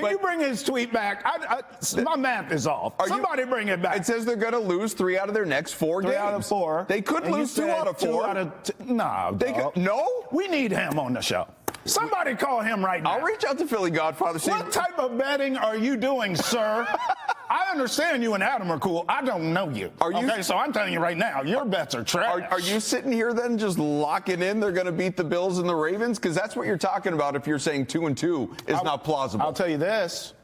Can you bring his tweet back? My math is off. Somebody bring it back. It says they're going to lose 3 out of their next 4 games. 3 out of 4. They could lose 2 out of 4. No, no? We need him on the show. Somebody call him right now. I'll reach out to Philly Godfather. What type of betting are you doing, sir? I understand you and Adam are cool. I don't know you. Okay, so I'm telling you right now, your bets are trash. Are you sitting here then just locking in they're going to beat the Bills and the Ravens? Because that's what you're talking about if you're saying 2-2 is not plausible. I'll tell you this.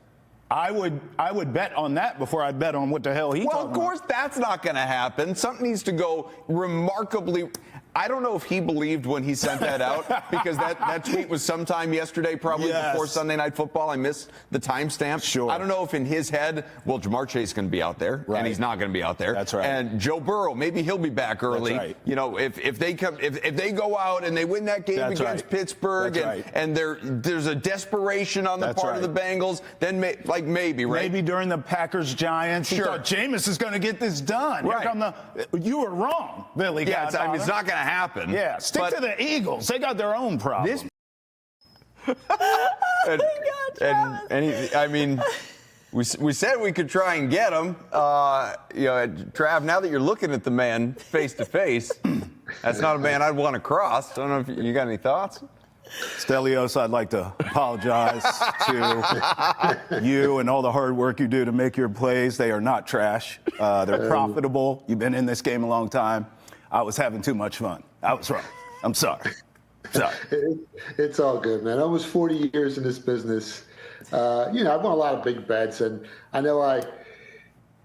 I would bet on that before I'd bet on what the hell he talking about. Well, of course, that's not going to happen. Something needs to go remarkably. I don't know if he believed when he sent that out because that tweet was sometime yesterday, probably before Sunday Night Football. I missed the timestamp. Sure. I don't know if in his head, well, Jamar Chase is going to be out there, and he's not going to be out there. That's right. And Joe Burrow, maybe he'll be back early. That's right. You know, if they go out and they win that game against Pittsburgh, and there's a desperation on the part of the Bengals, then maybe, right? Maybe during the Packers-Giants, he thought Jameis is going to get this done. Right. You were wrong, Billy. Yeah, I mean, it's not going to happen. Yeah, stick to the Eagles. They got their own problems. I mean, we said we could try and get him. Trav, now that you're looking at the man face to face, that's not a man I'd want to cross. I don't know if you got any thoughts. Stelios, I'd like to apologize to you and all the hard work you do to make your plays. They are not trash. They're profitable. You've been in this game a long time. I was having too much fun. I was wrong. I'm sorry. It's all good, man. Almost 40 years in this business. I've won a lot of big bets, and I know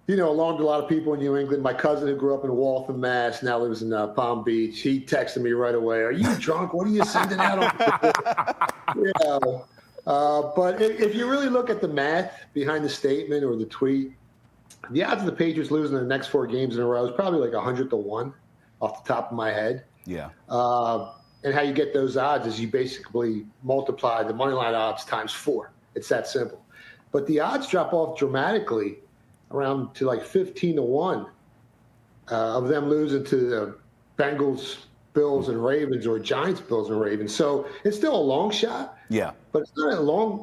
alarmed a lot of people in New England. My cousin who grew up in Waltham, Mass, now lives in Palm Beach. He texted me right away. Are you drunk? What are you sending out on? But if you really look at the math behind the statement or the tweet, the odds of the Patriots losing the next 4 games in a row is probably like 100-1 off the top of my head. Yeah. And how you get those odds is you basically multiply the money line odds times 4. It's that simple. But the odds drop off dramatically around to like 15-1 of them losing to the Bengals, Bills, and Ravens, or Giants, Bills, and Ravens. So it's still a long shot. Yeah. But it's not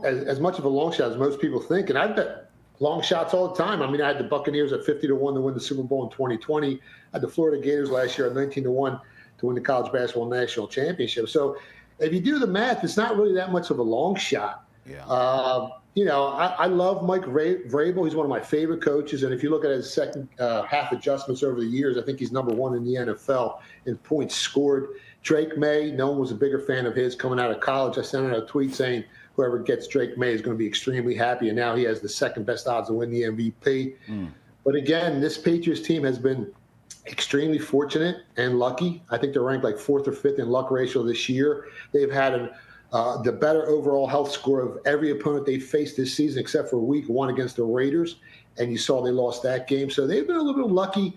as much of a long shot as most people think. And I bet long shots all the time. I mean, I had the Buccaneers at 50-1 to win the Super Bowl in 2020. I had the Florida Gators last year at 19-1 to win the college basketball national championship. So if you do the math, it's not really that much of a long shot. Yeah. I love Mike Vrabel. He's one of my favorite coaches. And if you look at his second half adjustments over the years, I think he's number 1 in the NFL in points scored. Drake Maye, no one was a bigger fan of his coming out of college. I sent out a tweet saying whoever gets Drake Maye is going to be extremely happy. And now he has the second best odds to win the MVP. But again, this Patriots team has been extremely fortunate and lucky. I think they're ranked like 4th or 5th in luck ratio this year. They've had the better overall health score of every opponent they faced this season, except for week 1 against the Raiders. And you saw they lost that game. So they've been a little bit lucky.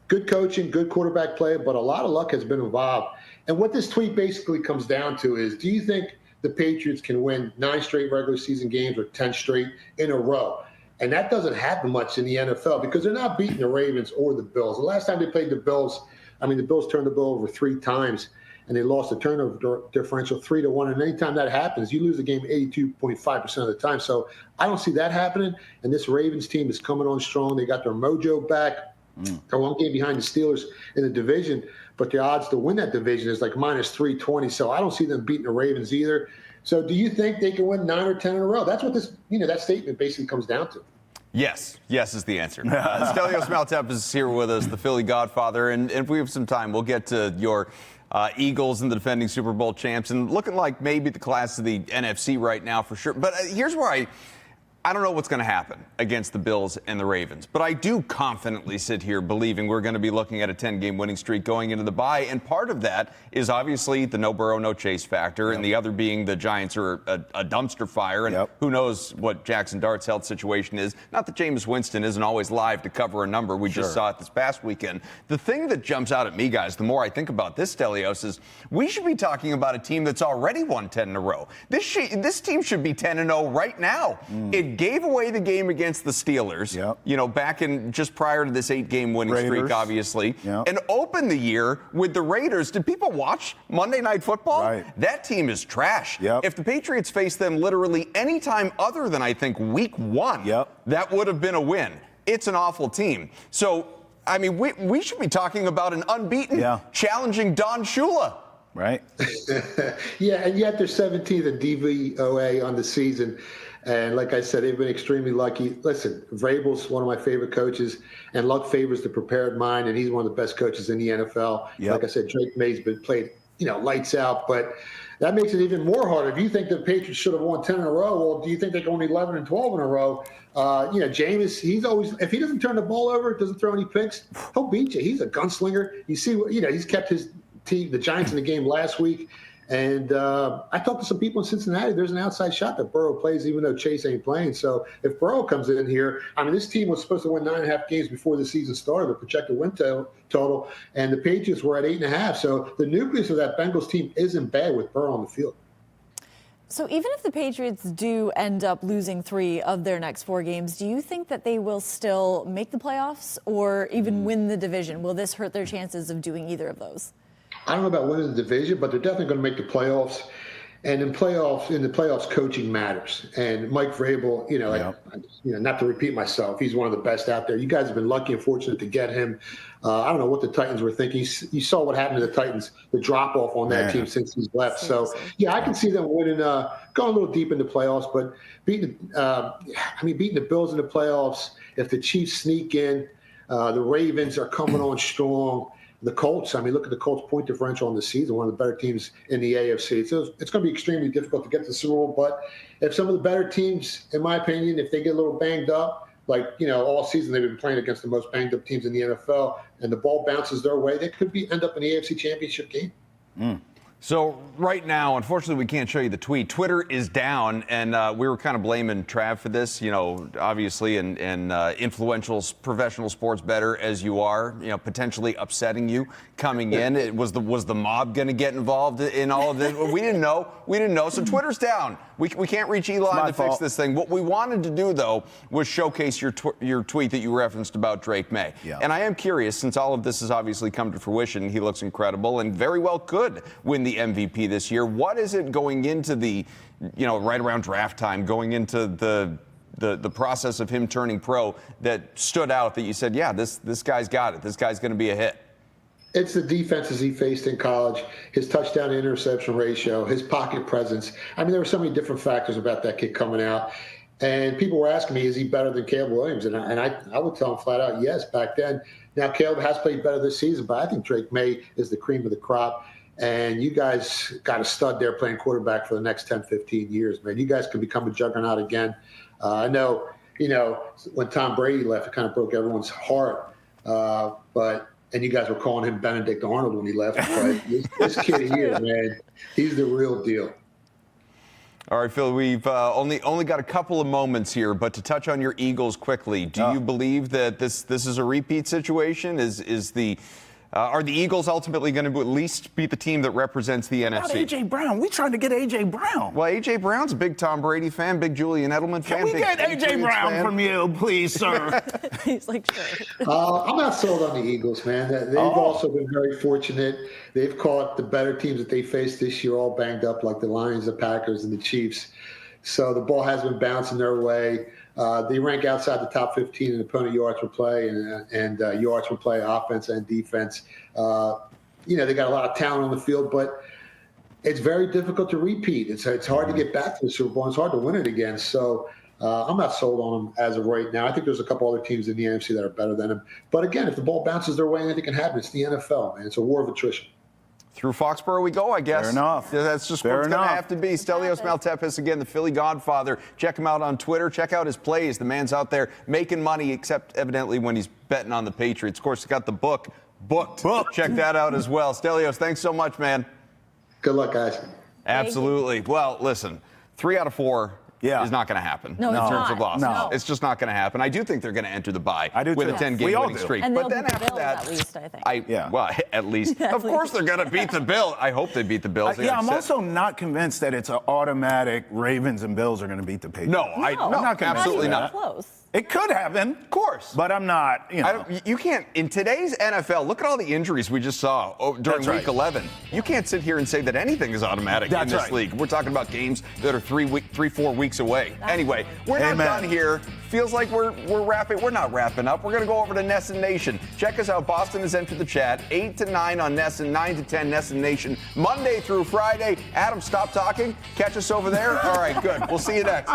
Good coaching, good quarterback play, but a lot of luck has been involved. And what this tweet basically comes down to is, do you think the Patriots can win 9 straight regular season games or 10 straight in a row? And that doesn't happen much in the NFL because they're not beating the Ravens or the Bills. The last time they played the Bills, the Bills turned the ball over 3 times, and they lost the turnover differential 3-1. And anytime that happens, you lose the game 82.5% of the time. So I don't see that happening. And this Ravens team is coming on strong. They got their mojo back. They're 1 game behind the Steelers in the division, but the odds to win that division is like minus 320. So I don't see them beating the Ravens either. So do you think they can win 9 or 10 in a row? That's what this, that statement basically comes down to. Yes is the answer. Stelios Maltepes is here with us, the Philly Godfather, and if we have some time, we'll get to your Eagles and the defending Super Bowl champs, and looking like maybe the class of the NFC right now for sure. But here's where I don't know what's going to happen against the Bills and the Ravens, but I do confidently sit here believing we're going to be looking at a 10-game winning streak going into the bye, and part of that is obviously the no Burrow, no Chase factor, and the other being the Giants are a dumpster fire, and who knows what Jackson Dart's health situation is. Not that Jameis Winston isn't always live to cover a number. We just saw it this past weekend. The thing that jumps out at me, guys, the more I think about this, Stelios, is we should be talking about a team that's already won 10 in a row. This team should be 10-0 right now. It gave away the game against the Steelers, back in just prior to this 8-game winning streak, obviously, and opened the year with the Raiders. Did people watch Monday Night Football? Right. That team is trash. If the Patriots faced them literally any time other than, I think, week 1, that would have been a win. It's an awful team. So, I mean, we should be talking about an unbeaten, challenging Don Shula. Right. Yeah, and yet they're 17th in DVOA on the season. And like I said, they've been extremely lucky. Listen, Vrabel's one of my favorite coaches, and luck favors the prepared mind, and he's one of the best coaches in the NFL. Like I said, Drake Maye's been played, lights out, but that makes it even more harder. If you think the Patriots should have won 10 in a row, well, do you think they can win 11 and 12 in a row? Jameis, he's always, if he doesn't turn the ball over, doesn't throw any picks, he'll beat you. He's a gunslinger. You see, he's kept his team, the Giants, in the game last week. And I talked to some people in Cincinnati. There's an outside shot that Burrow plays, even though Chase ain't playing. So if Burrow comes in here, I mean, this team was supposed to win 9.5 games before the season started, the projected win total, and the Patriots were at 8.5. So the nucleus of that Bengals team isn't bad with Burrow on the field. So even if the Patriots do end up losing 3 of their next 4 games, do you think that they will still make the playoffs or even win the division? Will this hurt their chances of doing either of those? I don't know about winning the division, but they're definitely going to make the playoffs. And in the playoffs, coaching matters. And Mike Vrabel, not to repeat myself, he's one of the best out there. You guys have been lucky and fortunate to get him. I don't know what the Titans were thinking. You saw what happened to the Titans, the drop-off on that team since he's left. So, I can see them winning, going a little deep in the playoffs, but beating the Bills in the playoffs, if the Chiefs sneak in, the Ravens are coming on strong. The Colts, look at the Colts' point differential on the season, one of the better teams in the AFC. So it's going to be extremely difficult to get to the Super Bowl. But if some of the better teams, in my opinion, if they get a little banged up, all season they've been playing against the most banged up teams in the NFL, and the ball bounces their way, they could end up in the AFC Championship game. So right now, unfortunately, we can't show you the tweet. Twitter is down, and we were kind of blaming Trav for this, obviously, and influential professional sports better as you are, potentially upsetting you coming in. Was the mob going to get involved in all of this? We didn't know. So Twitter's down. We can't reach Elon to fix this thing. What we wanted to do, though, was showcase your tweet that you referenced about Drake Maye. And I am curious, since all of this has obviously come to fruition, he looks incredible and very well could win the MVP this year. What is it going into the, right around draft time, going into the process of him turning pro that stood out that you said, this guy's got it. This guy's going to be a hit? It's the defenses he faced in college, his touchdown to interception ratio, his pocket presence. There were so many different factors about that kid coming out. And people were asking me, is he better than Caleb Williams? And I would tell them flat out, yes, back then. Now, Caleb has played better this season, but I think Drake Maye is the cream of the crop. And you guys got a stud there playing quarterback for the next 10, 15 years, man. You guys can become a juggernaut again. I know, when Tom Brady left, it kind of broke everyone's heart. And you guys were calling him Benedict Arnold when he left. But this kid here, man, he's the real deal. All right, Phil, we've only got a couple of moments here, but to touch on your Eagles quickly, do you believe that this is a repeat situation? Are the Eagles ultimately going to at least be the team that represents the NFC? About A.J. Brown. We trying to get A.J. Brown. Well, A.J. Brown's a big Tom Brady fan, big Julian Edelman fan. Can we get A.J. Brown from you, please, sir? He's like, sure. I'm not sold on the Eagles, man. They've also been very fortunate. They've caught the better teams that they faced this year all banged up, like the Lions, the Packers, and the Chiefs. So the ball has been bouncing their way. They rank outside the top 15 in opponent yards per play and yards per play, offense and defense. They got a lot of talent on the field, but it's very difficult to repeat. It's hard to get back to the Super Bowl. It's hard to win it again. So I'm not sold on them as of right now. I think there's a couple other teams in the NFC that are better than them. But again, if the ball bounces their way, anything can happen. It's the NFL, man. It's a war of attrition. Through Foxborough we go, I guess. Fair enough. That's just what it's going to have to be. Stelios Maltepes, again, the Philly Godfather. Check him out on Twitter. Check out his plays. The man's out there making money, except evidently when he's betting on the Patriots. Of course, he's got the booked. Check that out as well. Stelios, thanks so much, man. Good luck, guys. Absolutely. Well, listen, 3 out of 4 is not going to happen No, in it's terms not. of losses. No. It's just not going to happen. I do think they're going to enter the bye I do with too. a 10-game We all winning do. streak. And But they'll then beat the after Bills that, at least, I think. well, at least. Of course they're going to beat the Bills. I hope they beat the Bills. They got I'm set- also not convinced that it's an automatic Ravens and Bills are going to beat the Patriots. No, No, not convinced absolutely of not. that. Close. It could happen. Of course. But I'm not, You can't, in today's NFL, look at all the injuries we just saw during That's week right. 11. You can't sit here and say that anything is automatic in That's this right. league. We're talking about games that are 4 weeks away. Anyway, we're not Amen. done here. Feels like we're wrapping. We're not wrapping up. We're going to go over to Nesson Nation. Check us out. Boston has entered the chat. 8 to 9 on Nesson, 9 to 10 Nesson Nation. Monday through Friday. Adam, stop talking. Catch us over there. All right, good. We'll see you next.